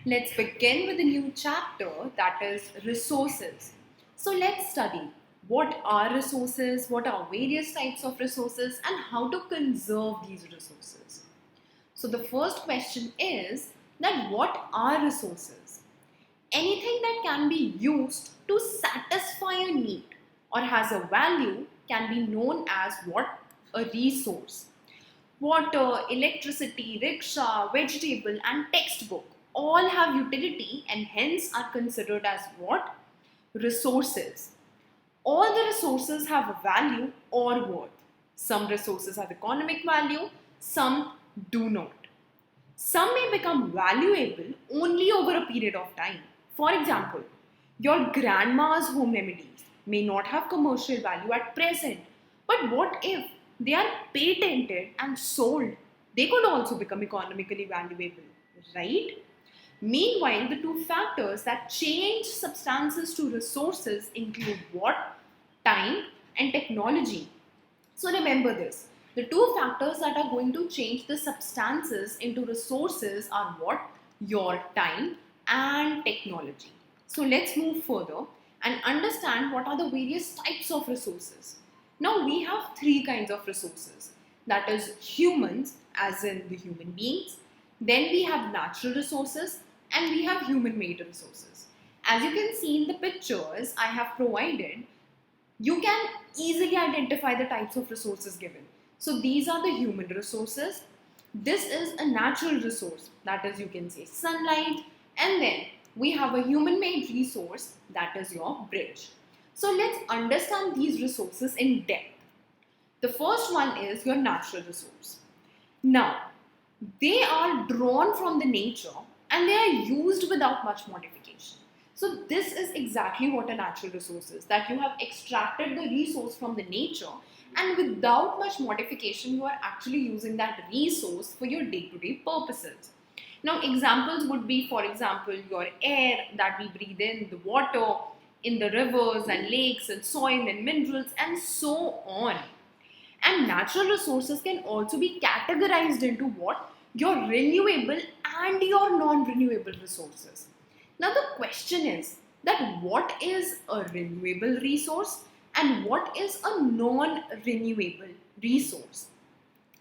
Let's begin with a new chapter, that is resources. So let's study what are resources, what are various types of resources, and how to conserve these resources. So the first question is that what are resources? Anything that can be used to satisfy a need or has a value can be known as what? A resource. Water, electricity, rickshaw, vegetable, and textbook all have utility and hence are considered as what? Resources. All the resources have a value or worth. Some resources have economic value, some do not. Some may become valuable only over a period of time. For example, your grandma's home remedies may not have commercial value at present, but what if they are patented and sold? They could also become economically valuable, right? Meanwhile, the two factors that change substances to resources include what? Time and technology. So remember this. The two factors that are going to change the substances into resources are what? Your time and technology. So let's move further and understand what are the various types of resources. Now we have three kinds of resources. That is humans, as in the human beings. Then we have natural resources and we have human-made resources. As you can see in the pictures I have provided, you can easily identify the types of resources given. So these are the human resources. This is a natural resource, that is, you can say sunlight, and then we have a human-made resource, that is your bridge. So let's understand these resources in depth. The first one is your natural resource. Now, they are drawn from the nature and they are used without much modification. So this is exactly what a natural resource is, that you have extracted the resource from the nature and without much modification you are actually using that resource for your day-to-day purposes. Now examples would be, for example, your air that we breathe in, the water in the rivers and lakes and soil and minerals and so on. And natural resources can also be categorized into what? Your renewable and your non-renewable resources. Now the question is that what is a renewable resource and what is a non-renewable resource?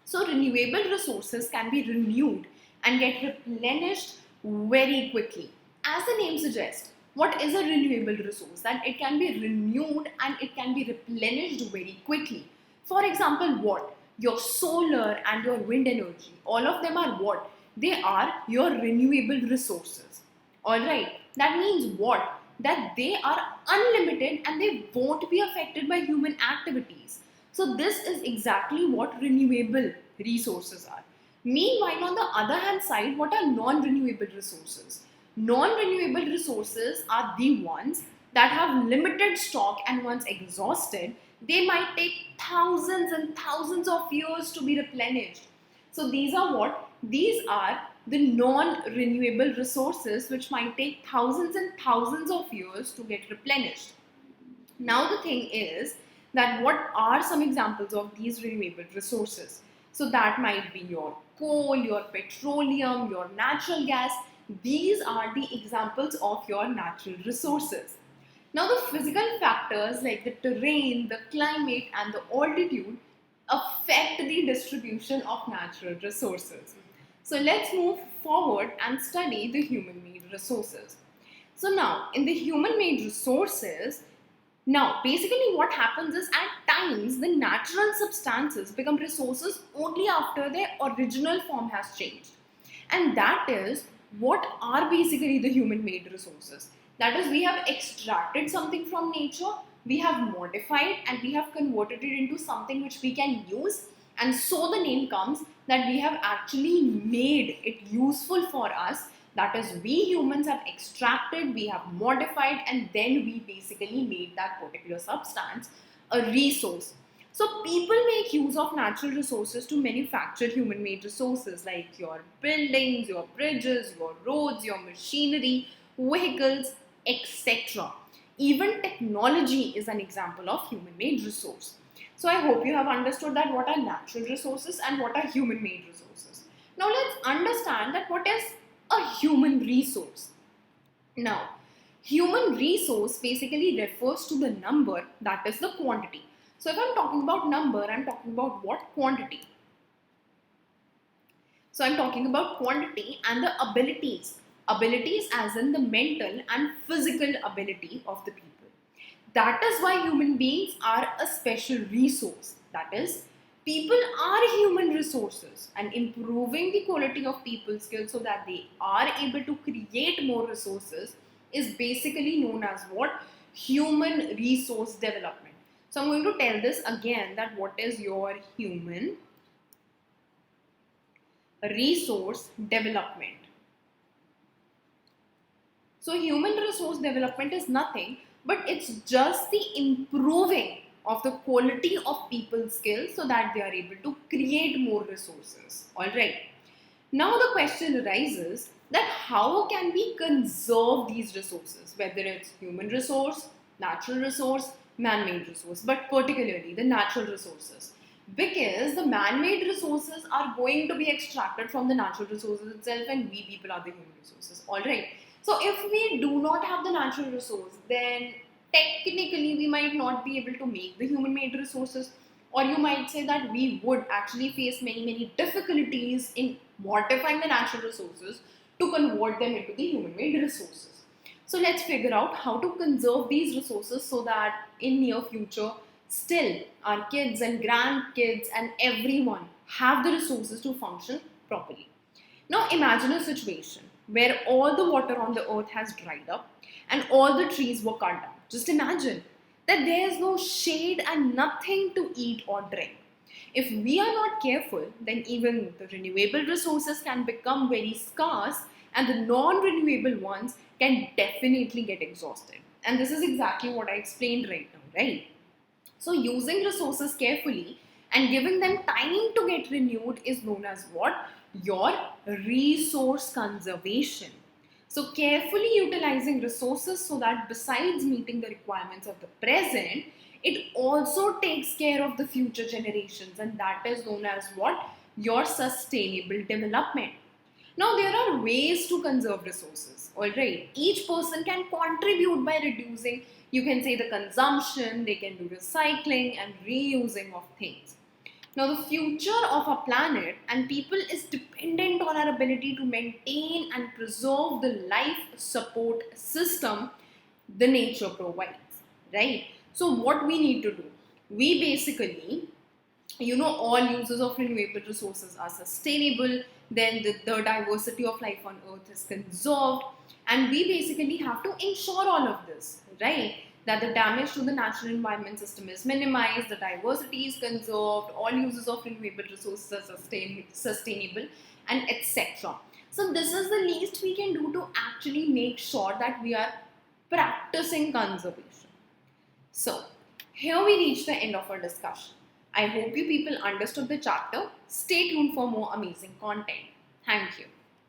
So renewable resources can be renewed and get replenished very quickly. As the name suggests, what is a renewable resource? That it can be renewed and it can be replenished very quickly. For example, what? Your solar and your wind energy. All of them are what? They are your renewable resources. Alright, that means what? That they are unlimited and they won't be affected by human activities. So this is exactly what renewable resources are. Meanwhile, on the other hand side, what are non-renewable resources? Non-renewable resources are the ones that have limited stock and once exhausted, they might take thousands and thousands of years to be replenished. So these are what? These are the non-renewable resources which might take thousands and thousands of years to get replenished. Now the thing is that what are some examples of these renewable resources? So that might be your coal, your petroleum, your natural gas. These are the examples of your natural resources. Now the physical factors like the terrain, the climate and the altitude affect the distribution of natural resources. So let's move forward and study the human-made resources. So now in the human-made resources, now basically what happens is at times the natural substances become resources only after their original form has changed. And that is what are basically the human-made resources. That is, we have extracted something from nature, we have modified and we have converted it into something which we can use, and so the name comes that we have actually made it useful for us. That is, we humans have extracted, we have modified, and then we basically made that particular substance a resource. So people make use of natural resources to manufacture human-made resources like your buildings, your bridges, your roads, your machinery, vehicles, etc. Even technology is an example of human-made resource. So I hope you have understood that what are natural resources and what are human-made resources. Now let's understand that what is a human resource? Now, human resource basically refers to the number, that is the quantity. So if I'm talking about number, I'm talking about what? Quantity. So I'm talking about quantity and the abilities. Abilities as in the mental and physical ability of the people. That is why human beings are a special resource. That is, people are human resources, and improving the quality of people's skills so that they are able to create more resources is basically known as what? Human resource development. So I'm going to tell this again, that what is your human resource development. So human resource development is nothing but it's just the improving of the quality of people's skills so that they are able to create more resources. Alright. Now the question arises that how can we conserve these resources, whether it's human resource, natural resource, man-made resource, but particularly the natural resources. Because the man-made resources are going to be extracted from the natural resources itself, and we people are the human resources. Alright. So if we do not have the natural resource, then technically we might not be able to make the human-made resources, or you might say that we would actually face many difficulties in modifying the natural resources to convert them into the human-made resources. So let's figure out how to conserve these resources so that in near future still our kids and grandkids and everyone have the resources to function properly. Now imagine a situation where all the water on the earth has dried up and all the trees were cut down. Just imagine that there is no shade and nothing to eat or drink. If we are not careful, then even the renewable resources can become very scarce and the non-renewable ones can definitely get exhausted. And this is exactly what I explained right now, right? So using resources carefully and giving them time to get renewed is known as what? Your resource conservation. So carefully utilizing resources so that besides meeting the requirements of the present, it also takes care of the future generations, and that is known as what? Your sustainable development. Now there are ways to conserve resources, alright. Each person can contribute by reducing, you can say, the consumption, they can do recycling and reusing of things. Now the future of our planet and people is dependent on our ability to maintain and preserve the life support system the nature provides, right? So what we need to do? We basically, all uses of renewable resources are sustainable, then the diversity of life on earth is conserved, and we basically have to ensure all of this, right? That the damage to the natural environment system is minimized, the diversity is conserved, all uses of renewable resources are sustainable, and etc. So this is the least we can do to actually make sure that we are practicing conservation. So here we reach the end of our discussion. I hope you people understood the chapter. Stay tuned for more amazing content. Thank you.